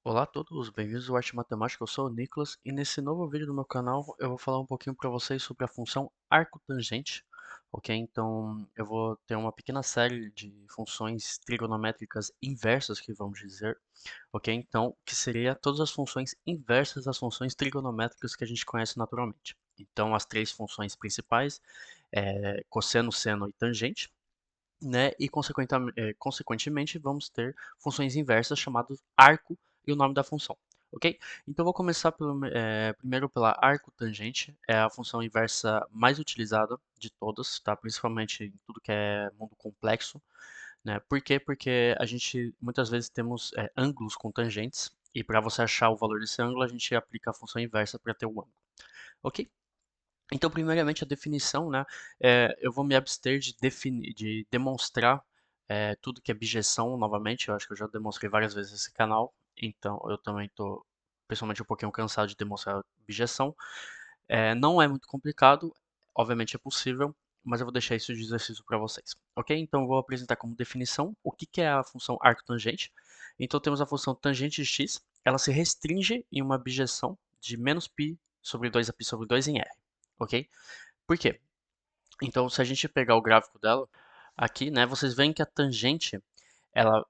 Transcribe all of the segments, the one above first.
Olá a todos, bem-vindos ao Arte Matemática, eu sou o Nicolas e nesse novo vídeo do meu canal eu vou falar um pouquinho para vocês sobre a função arcotangente, ok? Então eu vou ter uma pequena série de funções trigonométricas inversas que vamos dizer, ok? Então, que seria todas as funções inversas das funções trigonométricas que a gente conhece naturalmente. Então as três funções principais é cosseno, seno e tangente, né? E consequentemente vamos ter funções inversas chamadas arco e o nome da função, ok? Então vou começar primeiro pela arcotangente, é a função inversa mais utilizada de todas, tá? Principalmente em tudo que é mundo complexo, né? Por quê? Porque a gente muitas vezes temos ângulos com tangentes e para você achar o valor desse ângulo a gente aplica a função inversa para ter o ângulo, ok? Então, primeiramente, a definição, né? Eu vou me abster de demonstrar tudo que é bijeção novamente. Eu acho que eu já demonstrei várias vezes nesse canal. Então, eu também estou, pessoalmente, um pouquinho cansado de demonstrar bijeção. Não é muito complicado, obviamente é possível, mas eu vou deixar isso de exercício para vocês. Ok? Então, eu vou apresentar como definição o que é a função arcotangente. Então, temos a função tangente de x. Ela se restringe em uma bijeção de menos π sobre 2 a π sobre 2 em R, ok? Por quê? Então, se a gente pegar o gráfico dela aqui, né, vocês veem que a tangente ela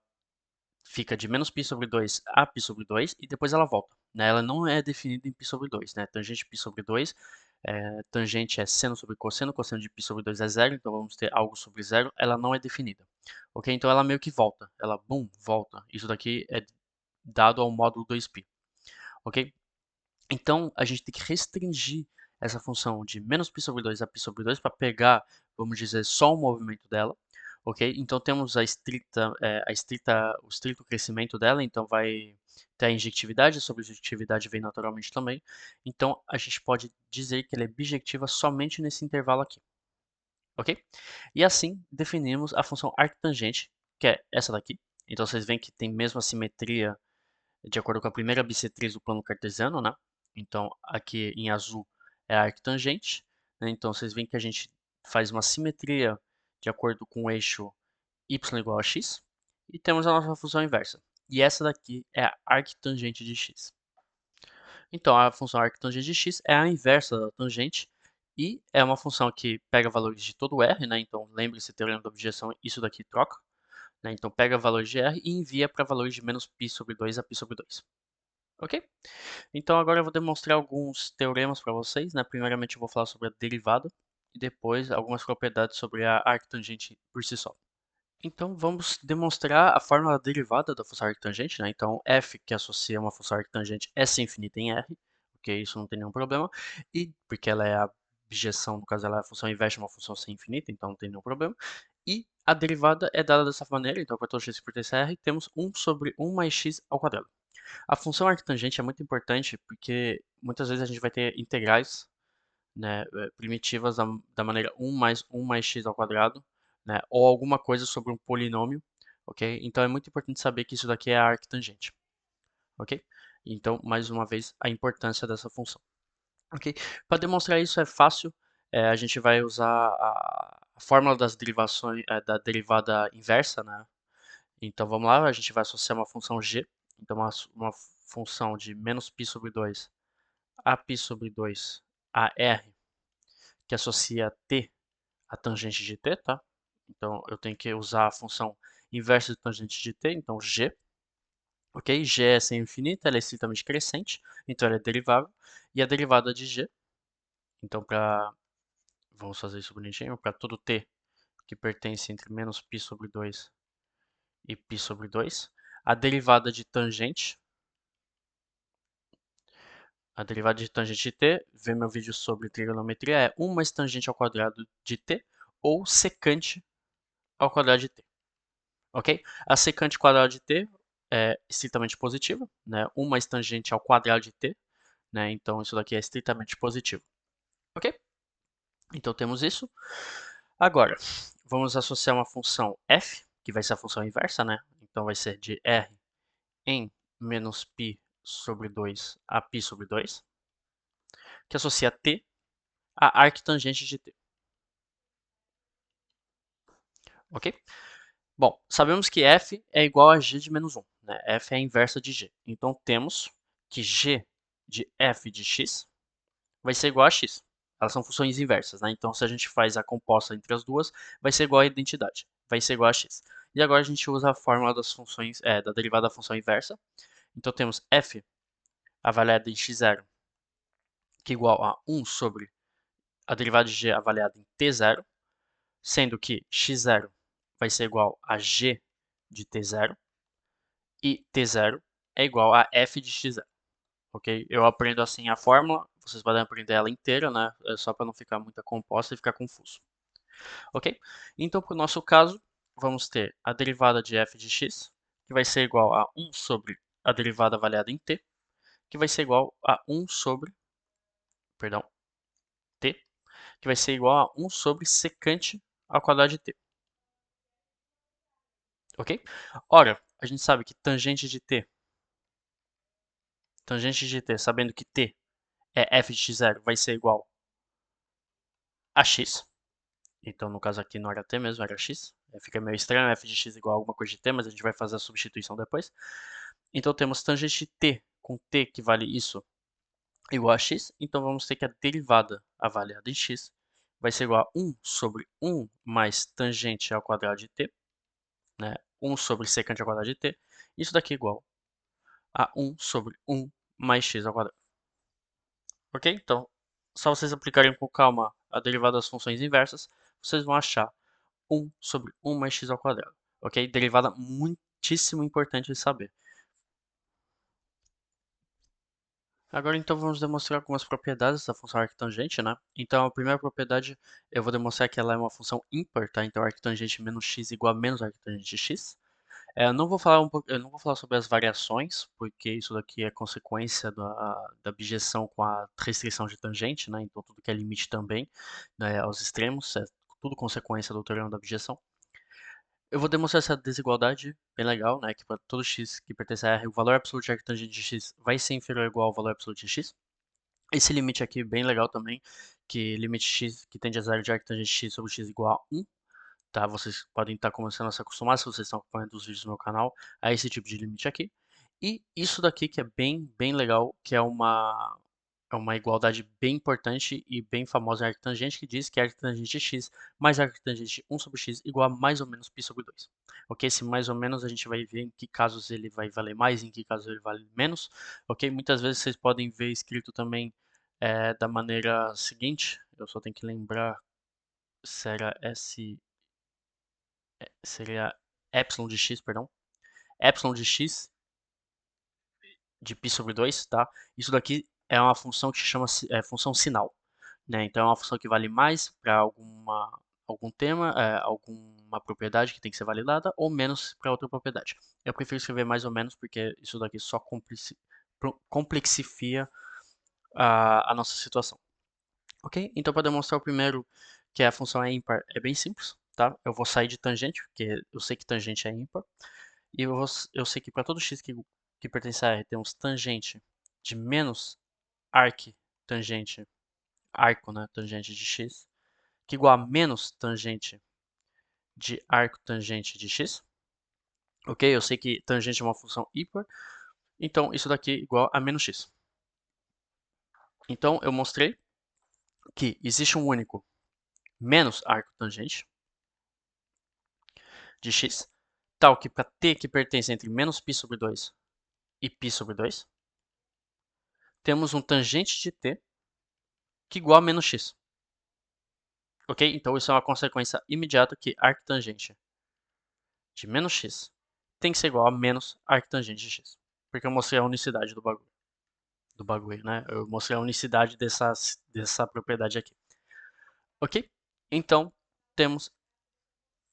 fica de menos π sobre 2 a π sobre 2 e depois ela volta, né? Ela não é definida em π sobre 2, né? Tangente π sobre 2, tangente é seno sobre cosseno, cosseno de π sobre 2 é zero, então vamos ter algo sobre zero, ela não é definida, ok? Então ela meio que volta, ela, bum, volta. Isso daqui é dado ao módulo 2π, ok? Então, a gente tem que restringir essa função de menos π sobre 2 a π sobre 2 para pegar, vamos dizer, só o movimento dela, ok? Então, temos o estrito crescimento dela, então vai ter a injetividade, a subjetividade vem naturalmente também. Então, a gente pode dizer que ela é bijectiva somente nesse intervalo aqui, ok? E assim, definimos a função arctangente, que é essa daqui. Então, vocês veem que tem mesmo a simetria de acordo com a primeira bissetriz do plano cartesiano, né? Então, aqui em azul é a arctangente, né? Então, vocês veem que a gente faz uma simetria de acordo com o eixo y igual a x, e temos a nossa função inversa. E essa daqui é a arctangente de x. Então, a função arctangente de x é a inversa da tangente, e é uma função que pega valores de todo R, né? Então, lembre-se, teorema da objeção, isso daqui troca, né? Então, pega valores de R e envia para valores de menos π sobre 2 a π sobre 2. Ok? Então agora eu vou demonstrar alguns teoremas para vocês, né? Primeiramente eu vou falar sobre a derivada e depois algumas propriedades sobre a arctangente por si só. Então vamos demonstrar a fórmula da derivada da função arctangente, né? Então f que associa uma função arctangente é sem infinita em R, ok? Isso não tem nenhum problema. E porque ela é a bijeção, no caso ela é a função inversa de uma função sem infinita, então não tem nenhum problema. E a derivada é dada dessa maneira, então para todo x por r temos 1 sobre 1 mais x ao quadrado. A função arctangente é muito importante porque muitas vezes a gente vai ter integrais, né, primitivas da maneira 1 mais x ao quadrado, né, ou alguma coisa sobre um polinômio, ok? Então é muito importante saber que isso daqui é a arctangente, ok? Então, mais uma vez, a importância dessa função, ok? Para demonstrar isso é fácil, a gente vai usar a fórmula das derivações, da derivada inversa, né? Então vamos lá, a gente vai associar uma função g, então uma função de menos π sobre 2 a π sobre 2 a r, que associa t a tangente de t, tá? Então eu tenho que usar a função inversa de tangente de t, então g, ok? G é sem infinita, ela é estritamente crescente, então ela é derivável, e a derivada de g, então vamos fazer isso bonitinho, para todo t que pertence entre menos π sobre 2 e π sobre 2, a derivada de tangente, a derivada de tangente de t, vê meu vídeo sobre trigonometria, é 1 mais tangente ao quadrado de t ou secante ao quadrado de t, ok? A secante quadrado de t é estritamente positiva, né? 1 mais tangente ao quadrado de t, né? Então isso daqui é estritamente positivo, ok? Então temos isso. Agora, vamos associar uma função f, que vai ser a função inversa, né? Então vai ser de r em menos π sobre 2 a π sobre 2, que associa t a arctangente de t, ok? Bom, sabemos que f é igual a g de menos 1, né? F é a inversa de G. Então, temos que G de f de x vai ser igual a x. Elas são funções inversas, né? Então, se a gente faz a composta entre as duas, vai ser igual a identidade. Vai ser igual a x. E agora a gente usa a fórmula das funções, da derivada da função inversa. Então, temos f avaliada em x0, que é igual a 1 sobre a derivada de g avaliada em t0, sendo que x0 vai ser igual a g de t0 e t0 é igual a f de x0. Ok? Eu aprendo assim a fórmula, vocês podem aprender ela inteira, né? É só para não ficar muita composta e ficar confuso. Ok? Então, para o nosso caso, vamos ter a derivada de f de x, que vai ser igual a 1 sobre a derivada avaliada em t, que vai ser igual a 1 sobre, perdão, t, que vai ser igual a 1 sobre secante ao quadrado de t. Ok? Ora, a gente sabe que tangente de t, sabendo que t é f de x0, vai ser igual a x. Então, no caso aqui não era t mesmo, era x. Fica meio estranho, f de x igual a alguma coisa de t, mas a gente vai fazer a substituição depois. Então, temos tangente de t com t que vale isso igual a x. Então, vamos ter que a derivada avaliada em x vai ser igual a 1 sobre 1 mais tangente ao quadrado de t, né? 1 sobre secante ao quadrado de t. Isso daqui é igual a 1 sobre 1 mais x ao quadrado. Ok? Então, só vocês aplicarem com calma a derivada das funções inversas, vocês vão achar 1 sobre 1 mais x ao quadrado. Ok? Derivada muitíssimo importante de saber. Agora então vamos demonstrar algumas propriedades da função arctangente, né? Então a primeira propriedade eu vou demonstrar que ela é uma função ímpar, tá? Então arctangente menos x igual a menos arctangente de x. Eu não vou falar sobre as variações, porque isso daqui é consequência da bijeção com a restrição de tangente, né? Então tudo que é limite também, né, aos extremos, é tudo consequência do teorema da bijeção. Eu vou demonstrar essa desigualdade bem legal, né? Que para todo x que pertence a R, o valor absoluto de arctangente de x vai ser inferior ou igual ao valor absoluto de x. Esse limite aqui bem legal também, que limite x que tende a zero de arctangente de x sobre x igual a 1. Tá? Vocês podem estar começando a se acostumar, se vocês estão acompanhando os vídeos do meu canal, a esse tipo de limite aqui. E isso daqui que é bem legal, que é uma igualdade bem importante e bem famosa em arctangente, que diz que arctangente de x mais arctangente de 1 sobre x igual a mais ou menos π sobre 2. Ok? Esse mais ou menos a gente vai ver em que casos ele vai valer mais, em que casos ele vale menos. Ok? Muitas vezes vocês podem ver escrito também da maneira seguinte, eu só tenho que lembrar se era seria epsilon de x, perdão. Epsilon de x de π sobre 2, tá? Isso daqui é uma função que se chama função sinal, né? Então é uma função que vale mais para algum tema, alguma propriedade que tem que ser validada, ou menos para outra propriedade. Eu prefiro escrever mais ou menos porque isso daqui só complexifia a nossa situação. Ok? Então para demonstrar o primeiro, que a função é ímpar, é bem simples, tá? Eu vou sair de tangente, porque eu sei que tangente é ímpar. E eu sei que para todo x que pertence a R temos tangente de menos arc tangente, arco, né, tangente de x, que é igual a menos tangente de arco tangente de x. Ok? Eu sei que tangente é uma função ímpar, então isso daqui é igual a menos x. Então eu mostrei que existe um único menos arco tangente de x, tal que para t que pertence entre menos π sobre 2 e π sobre 2, temos um tangente de t que é igual a menos x. Ok? Então isso é uma consequência imediata que arctangente de menos x tem que ser igual a menos arctangente de x. Porque eu mostrei a unicidade do bagulho, né? Eu mostrei a unicidade dessa propriedade aqui. Ok? Então temos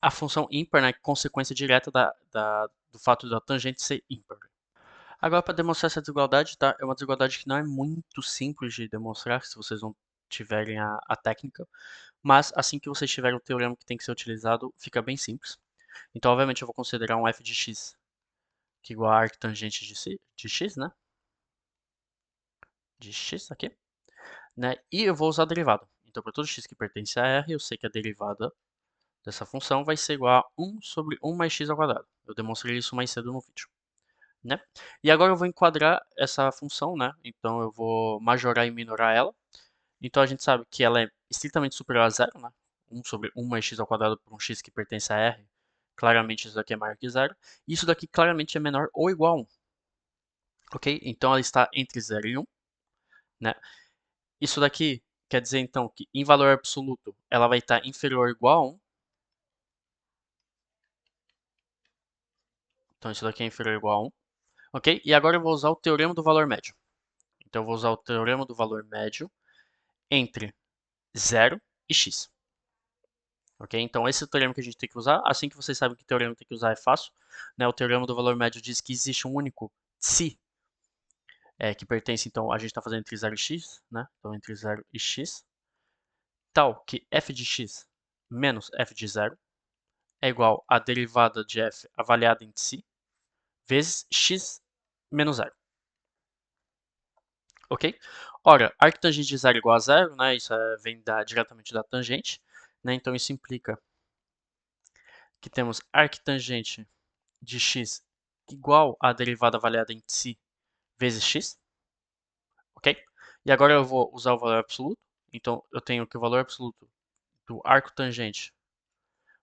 a função ímpar, né? Consequência direta do fato da tangente ser ímpar. Agora, para demonstrar essa desigualdade, tá? É uma desigualdade que não é muito simples de demonstrar se vocês não tiverem a técnica, mas assim que vocês tiverem o teorema que tem que ser utilizado, fica bem simples. Então, obviamente, eu vou considerar um f de x que é igual a arctangente de x, né? De x aqui, né? E eu vou usar a derivada. Então, para todo x que pertence a R, eu sei que a derivada dessa função vai ser igual a 1 sobre 1 mais x ao quadrado. Eu demonstrei isso mais cedo no vídeo. né? E agora eu vou enquadrar essa função, né? Então eu vou majorar e minorar ela. Então a gente sabe que ela é estritamente superior a zero, né? 1 sobre 1 mais x ao quadrado por um x que pertence a R. Claramente isso daqui é maior que zero. Isso daqui claramente é menor ou igual a 1. Ok? Então ela está entre 0 e 1, né? Isso daqui quer dizer então que em valor absoluto ela vai estar inferior ou igual a 1. Então isso daqui é inferior ou igual a 1. Ok? E agora eu vou usar o teorema do valor médio. Então eu vou usar o teorema do valor médio entre 0 e x. Ok? Então esse é o teorema que a gente tem que usar. Assim que vocês sabem que teorema tem que usar é fácil, né? O teorema do valor médio diz que existe um único psi que pertence, então a gente está fazendo entre 0 e x, né? Então entre 0 e x, tal que f de x menos f de 0 é igual à derivada de f avaliada em si vezes x menos 0. Ok? Ora, arctangente de 0 igual a 0, né? Isso vem diretamente da tangente, né? Então isso implica que temos arctangente de x igual à derivada avaliada em si vezes x, ok? E agora eu vou usar o valor absoluto. Então eu tenho que o valor absoluto do arco tangente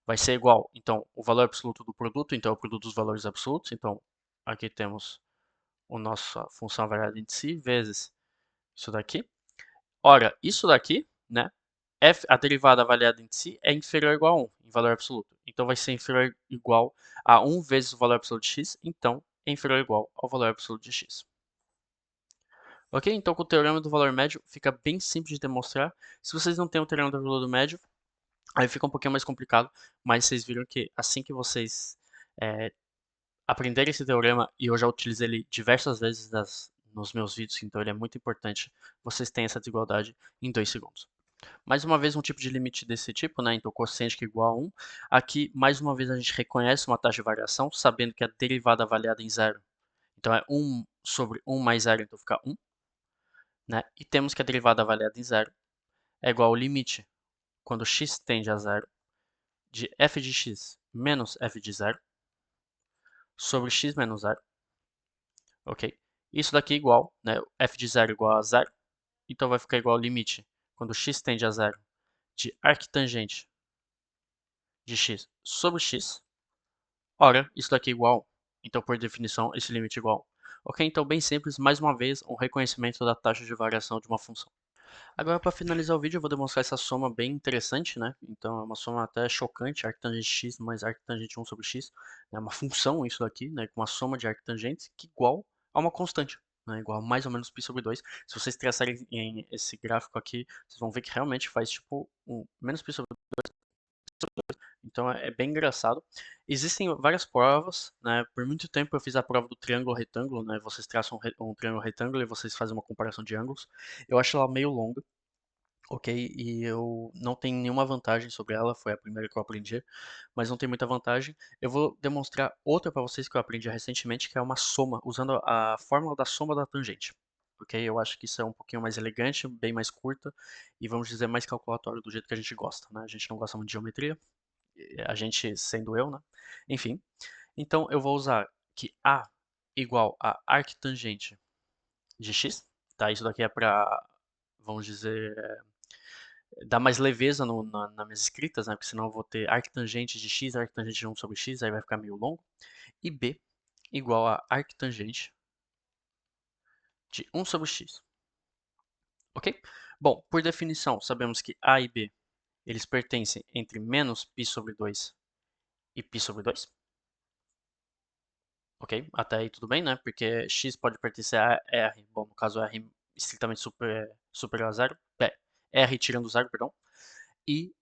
vai ser igual, então, o valor absoluto do produto, então é o produto dos valores absolutos. Então aqui temos a nossa função avaliada em si vezes isso daqui. Ora, isso daqui, né? A derivada avaliada em si é inferior ou igual a 1 em valor absoluto. Então vai ser inferior ou igual a 1 vezes o valor absoluto de x. Então é inferior ou igual ao valor absoluto de x. Ok? Então com o teorema do valor médio fica bem simples de demonstrar. Se vocês não têm o teorema do valor médio, aí fica um pouquinho mais complicado. Mas vocês viram que assim que vocês é, aprenderem esse teorema, e eu já utilizei ele diversas vezes nos meus vídeos, então ele é muito importante, vocês têm essa desigualdade em 2 segundos. Mais uma vez, um tipo de limite desse tipo, né? Então, quociente que é igual a 1. Aqui, mais uma vez, a gente reconhece uma taxa de variação, sabendo que a derivada avaliada em zero. Então, é 1 sobre 1 mais zero, então fica 1. Né? E temos que a derivada avaliada em zero é igual ao limite, quando x tende a zero, de f de x menos f de zero sobre x menos zero. Ok? Isso daqui é igual, né? F de zero igual a zero. Então, vai ficar igual ao limite, quando x tende a zero, de arctangente de x sobre x. Ora, isso daqui é igual. Então, por definição, esse limite é igual. Ok? Então, bem simples, mais uma vez, um reconhecimento da taxa de variação de uma função. Agora, para finalizar o vídeo, eu vou demonstrar essa soma bem interessante, né? Então, é uma soma até chocante, arctangente x mais arctangente 1 sobre x. É uma função isso daqui, né? Com uma soma de arctangentes que é igual a uma constante. Né, igual a mais ou menos π sobre 2. Se vocês traçarem em esse gráfico aqui, vocês vão ver que realmente faz tipo um menos π sobre. Então é bem engraçado. Existem várias provas, né? Por muito tempo eu fiz a prova do triângulo retângulo, né? Vocês traçam um triângulo retângulo e vocês fazem uma comparação de ângulos. Eu acho ela meio longa, ok? E eu não tenho nenhuma vantagem sobre ela, foi a primeira que eu aprendi, mas não tem muita vantagem. Eu vou demonstrar outra para vocês que eu aprendi recentemente, que é uma soma, usando a fórmula da soma da tangente. Ok? Eu acho que isso é um pouquinho mais elegante, bem mais curta e vamos dizer mais calculatório do jeito que a gente gosta, né? A gente não gosta muito de geometria, a gente sendo eu, né? Enfim, então eu vou usar que A igual a arctangente de x, tá? Isso daqui é para, vamos dizer, dar mais leveza nas minhas escritas, né? Porque senão eu vou ter arctangente de x, arctangente de 1 sobre x, aí vai ficar meio longo. E B igual a arctangente de 1 sobre x, ok? Bom, por definição, sabemos que A e B, eles pertencem entre menos π sobre 2 e π sobre 2. Ok? Até aí tudo bem, né? Porque x pode pertencer a R. Bom, no caso, R estritamente superior a zero. R tirando zero, perdão. E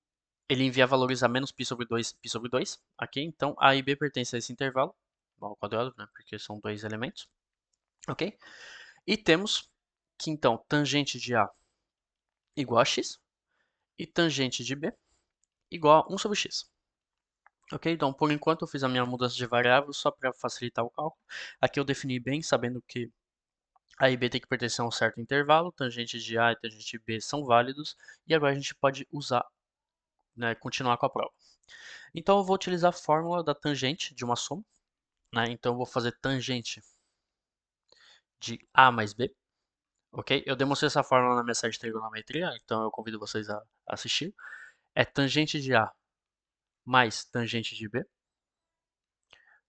ele envia valores a menos π sobre 2, π sobre 2. Aqui, então, A e B pertencem a esse intervalo. Ao quadrado, né? Porque são dois elementos. Ok? E temos que, então, tangente de A igual a x. E tangente de B igual a 1 sobre x. Ok, então por enquanto eu fiz a minha mudança de variável só para facilitar o cálculo. Aqui eu defini bem, sabendo que A e B tem que pertencer a um certo intervalo, tangente de A e tangente de B são válidos, e agora a gente pode usar, né, continuar com a prova. Então eu vou utilizar a fórmula da tangente de uma soma, né? Então eu vou fazer tangente de A mais B, ok? Eu demonstrei essa fórmula na minha série de trigonometria, então eu convido vocês a assistir. É tangente de A mais tangente de B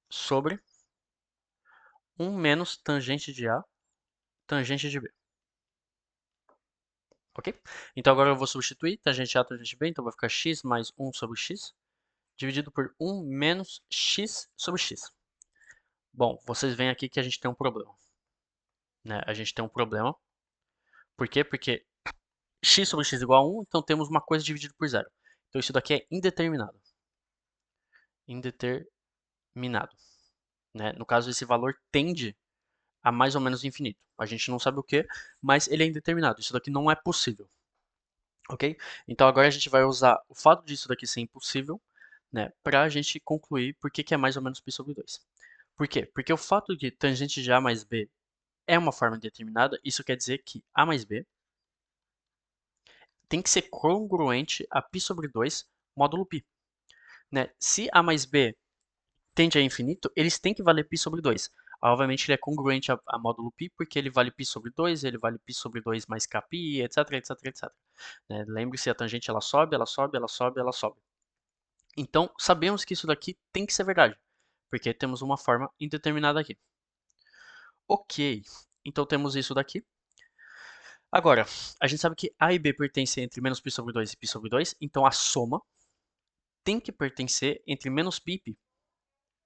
sobre 1 menos tangente de A, tangente de B, ok? Então agora eu vou substituir tangente A, tangente B, então vai ficar x mais 1 sobre x, dividido por 1 menos x sobre x. Bom, vocês veem aqui que a gente tem um problema, né? A gente tem um problema. Por quê? Porque x sobre x igual a 1, então temos uma coisa dividida por zero. Então isso daqui é indeterminado. Indeterminado. Né? No caso, esse valor tende a mais ou menos infinito. A gente não sabe o que, mas ele é indeterminado. Isso daqui não é possível. Ok? Então agora a gente vai usar o fato disso daqui ser impossível, né, para a gente concluir por que é mais ou menos π sobre 2. Por quê? Porque o fato de tangente de A mais B é uma forma indeterminada, isso quer dizer que A mais B tem que ser congruente a π sobre 2 módulo π. Né? Se A mais B tende a infinito, eles têm que valer π sobre 2. Obviamente ele é congruente a módulo π, porque ele vale π sobre 2, ele vale π sobre 2 mais kπ, etc, etc, etc. Né? Lembre-se, a tangente ela sobe, ela sobe, ela sobe, ela sobe. Então, sabemos que isso daqui tem que ser verdade, porque temos uma forma indeterminada aqui. Ok, então temos isso daqui. Agora, a gente sabe que A e B pertencem entre menos π sobre 2 e π sobre 2, então a soma tem que pertencer entre menos π e π.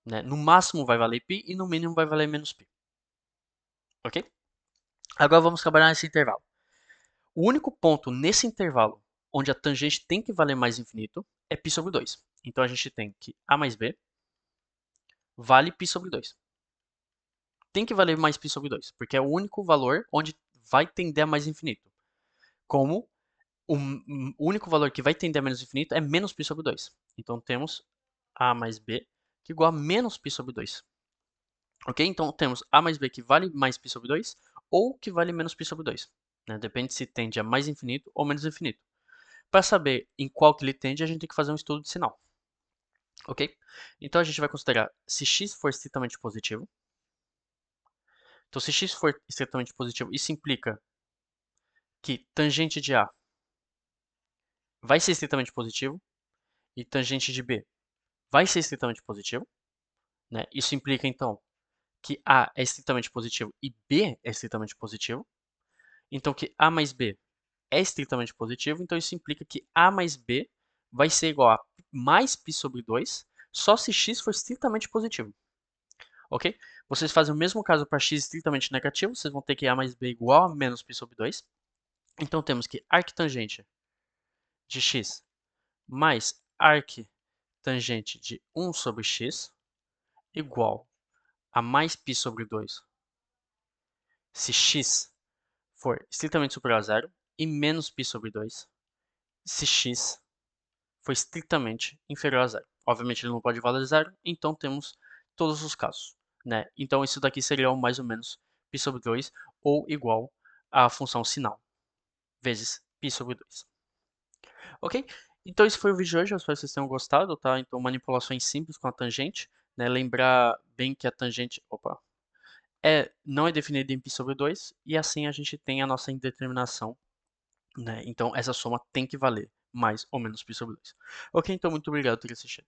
Né? No máximo vai valer π e no mínimo vai valer menos π. Ok? Agora vamos trabalhar nesse intervalo. O único ponto nesse intervalo onde a tangente tem que valer mais infinito é π sobre 2. Então a gente tem que A mais B vale π sobre 2. Tem que valer mais π sobre 2, porque é o único valor onde vai tender a mais infinito. Como o único valor que vai tender a menos infinito é menos π sobre 2. Então temos A mais B que é igual a menos π sobre 2. Ok? Então temos A mais B que vale mais π sobre 2 ou que vale menos π sobre 2. Né? Depende se tende a mais infinito ou menos infinito. Para saber em qual que ele tende, a gente tem que fazer um estudo de sinal. Ok? Então a gente vai considerar se x for estritamente positivo. Então se x for estritamente positivo, isso implica que tangente de A vai ser estritamente positivo e tangente de B vai ser estritamente positivo. Né? Isso implica, então, que A é estritamente positivo e B é estritamente positivo. Então, que A mais B é estritamente positivo. Então, isso implica que A mais B vai ser igual a mais π sobre 2, só se x for estritamente positivo. Ok? Vocês fazem o mesmo caso para x estritamente negativo. Vocês vão ter que A mais B igual a menos π sobre 2. Então, temos que arctangente de x mais arctangente de 1 sobre x igual a mais π sobre 2 se x for estritamente superior a zero e menos π sobre 2 se x for estritamente inferior a zero. Obviamente ele não pode valer zero, então temos todos os casos. Né? Então isso daqui seria mais ou menos π sobre 2 ou igual à função sinal vezes π sobre 2. Ok? Então esse foi o vídeo de hoje, eu espero que vocês tenham gostado, tá? Então manipulações simples com a tangente, né? Lembrar bem que a tangente, não é definida em π sobre 2 e assim a gente tem a nossa indeterminação, né? Então essa soma tem que valer mais ou menos π sobre 2. Ok, então muito obrigado por ter assistido.